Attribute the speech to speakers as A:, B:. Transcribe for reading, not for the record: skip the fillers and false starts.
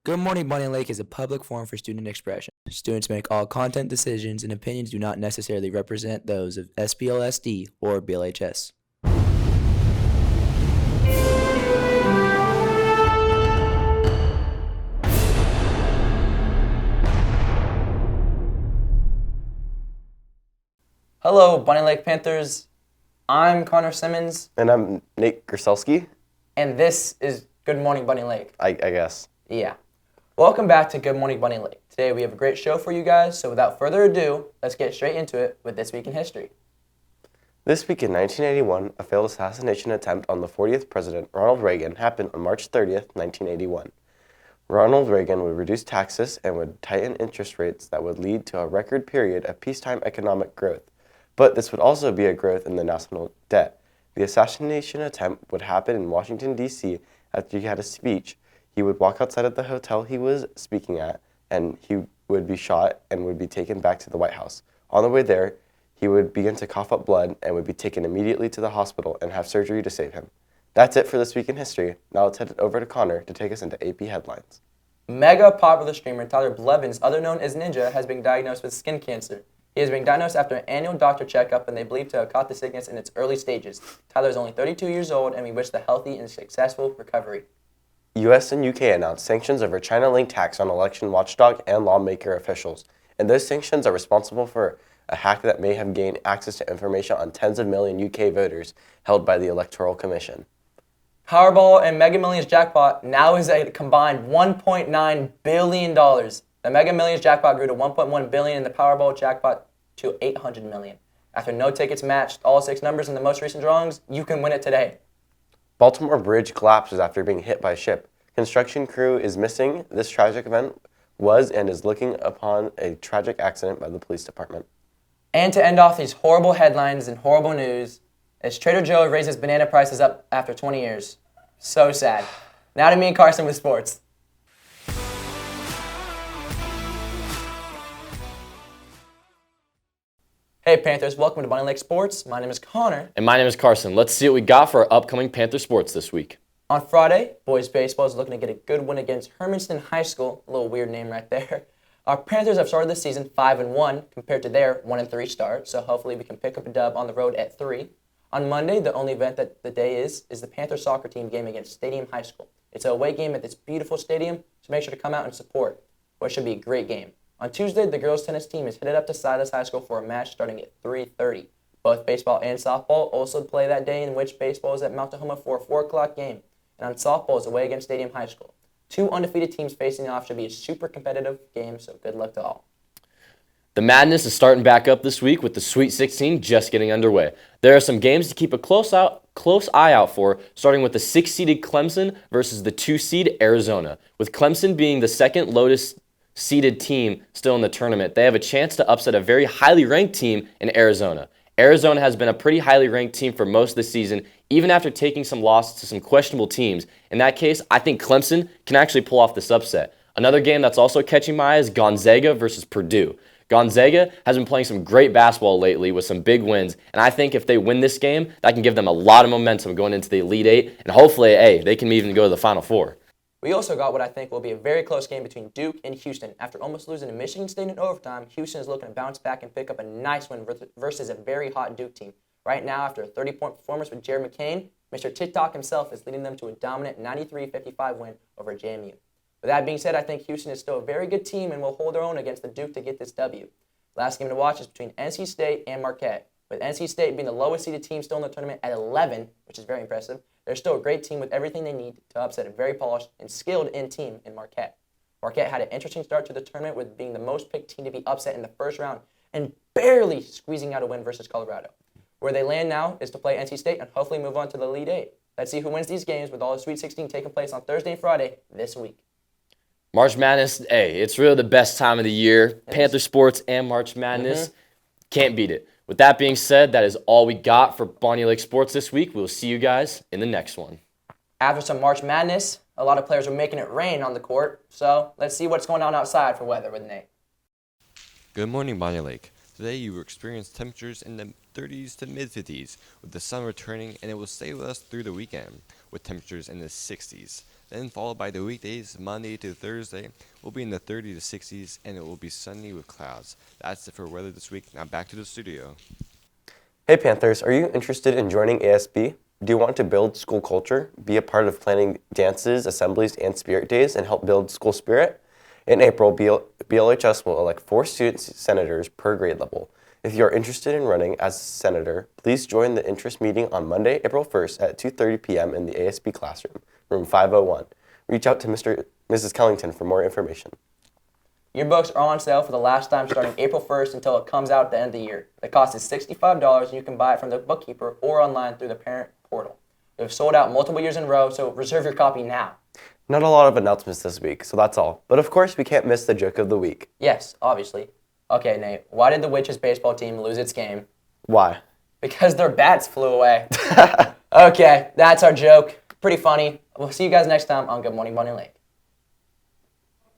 A: Good Morning Bonney Lake is a public forum for student expression. Students make all content decisions and opinions do not necessarily represent those of SBLSD or Blhs.
B: Hello, Bonney Lake Panthers. I'm Connor Simmons,
C: And I'm Nate Grzelski,
B: and this is Good Morning Bonney Lake.
C: I guess.
B: Yeah. Welcome back to Good Morning Bonney Lake. Today we have a great show for you guys, so without further ado, let's get straight into it with This Week in History.
C: This week in 1981, a failed assassination attempt on the 40th President, Ronald Reagan, happened on March 30th, 1981. Ronald Reagan would reduce taxes and would tighten interest rates that would lead to a record period of peacetime economic growth. But this would also be a growth in the national debt. The assassination attempt would happen in Washington, D.C. after he had a speech. He would walk outside of the hotel he was speaking at, and he would be shot and would be taken back to the White House. On the way there, he would begin to cough up blood and would be taken immediately to the hospital and have surgery to save him. That's it for This Week in History. Now let's head it over to Connor to take us into AP headlines.
B: Mega popular streamer Tyler Blevins, other known as Ninja, has been diagnosed with skin cancer. He has been diagnosed after an annual doctor checkup, and they believe to have caught the sickness in its early stages. Tyler is only 32 years old, and we wish the healthy and successful recovery.
C: U.S. and U.K. announced sanctions over China-linked hacks on election watchdog and lawmaker officials. And those sanctions are responsible for a hack that may have gained access to information on tens of million UK voters held by the Electoral Commission.
B: Powerball and Mega Millions jackpot now is a combined $1.9 billion. The Mega Millions jackpot grew to $1.1 billion and the Powerball jackpot to $800 million. After no tickets matched all 6 numbers in the most recent drawings, you can win it today.
C: Baltimore Bridge collapses after being hit by a ship. Construction crew is missing. This tragic event was and is looking upon a tragic accident by the police department.
B: And to end off these horrible headlines and horrible news, as Trader Joe raises banana prices up after 20 years. So sad. Now to me and Carson with sports. Hey Panthers, welcome to Bonney Lake Sports. My name is Connor.
D: And my name is Carson. Let's see what we got for our upcoming Panther sports this week.
B: On Friday, boys baseball is looking to get a good win against Hermanston High School. A little weird name right there. Our Panthers have started this season 5-1 compared to their 1-3 start, so hopefully we can pick up a dub on the road at 3. On Monday, the only event that the day is the Panther soccer team game against Stadium High School. It's an away game at this beautiful stadium, so make sure to come out and support. What should be a great game. On Tuesday, the girls' tennis team is headed up to Silas High School for a match starting at 3:30. Both baseball and softball also play that day, in which baseball is at Mount Tahoma for a 4 o'clock game. And on softball is away against Stadium High School. 2 undefeated teams facing off should be a super competitive game, so good luck to all.
D: The madness is starting back up this week with the Sweet 16 just getting underway. There are some games to keep a close eye out for, starting with the 6-seeded Clemson versus the 2-seed Arizona. With Clemson being the second lowest seeded team still in the tournament, they have a chance to upset a very highly ranked team in Arizona. Arizona has been a pretty highly ranked team for most of the season, even after taking some losses to some questionable teams. In that case, I think Clemson can actually pull off this upset. Another game that's also catching my eye is Gonzaga versus Purdue. Gonzaga has been playing some great basketball lately with some big wins, and I think if they win this game, that can give them a lot of momentum going into the Elite Eight, and hopefully, they can even go to the Final Four.
B: We also got what I think will be a very close game between Duke and Houston. After almost losing to Michigan State in overtime, Houston is looking to bounce back and pick up a nice win versus a very hot Duke team. Right now, after a 30-point performance with Jared McCain, Mr. TikTok himself is leading them to a dominant 93-55 win over JMU. With that being said, I think Houston is still a very good team and will hold their own against the Duke to get this W. Last game to watch is between NC State and Marquette. With NC State being the lowest seeded team still in the tournament at 11, which is very impressive, they're still a great team with everything they need to upset a very polished and skilled-in team in Marquette. Marquette had an interesting start to the tournament with being the most picked team to be upset in the first round and barely squeezing out a win versus Colorado. Where they land now is to play NC State and hopefully move on to the Elite Eight. Let's see who wins these games with all the Sweet 16 taking place on Thursday and Friday this week.
D: March Madness, it's really the best time of the year. Panther sports and March Madness, can't beat it. With that being said, that is all we got for Bonney Lake Sports this week. We'll see you guys in the next one.
B: After some March Madness, a lot of players are making it rain on the court, so let's see what's going on outside for weather with Nate.
E: Good morning, Bonney Lake. Today you will experience temperatures in the 30s to mid-50s, with the sun returning, and it will stay with us through the weekend, with temperatures in the 60s. Then followed by the weekdays, Monday to Thursday, will be in the 30 to 60s, and it will be sunny with clouds. That's it for weather this week. Now back to the studio.
C: Hey Panthers, are you interested in joining ASB? Do you want to build school culture, be a part of planning dances, assemblies, and spirit days, and help build school spirit? In April, BLHS will elect 4 student senators per grade level. If you are interested in running as a senator, please join the interest meeting on Monday, April 1st at 2:30 p.m. in the ASB classroom, room 501. Reach out to Mrs. Kellington for more information.
B: Yearbooks are on sale for the last time starting April 1st until it comes out at the end of the year. The cost is $65 and you can buy it from the bookkeeper or online through the parent portal. They've sold out multiple years in a row, so reserve your copy now.
C: Not a lot of announcements this week, so that's all. But of course, we can't miss the joke of the week.
B: Yes, obviously. Okay, Nate, why did the Witches baseball team lose its game?
C: Why?
B: Because their bats flew away. Okay, that's our joke. Pretty funny. We'll see you guys next time on Good Morning Bonney Lake.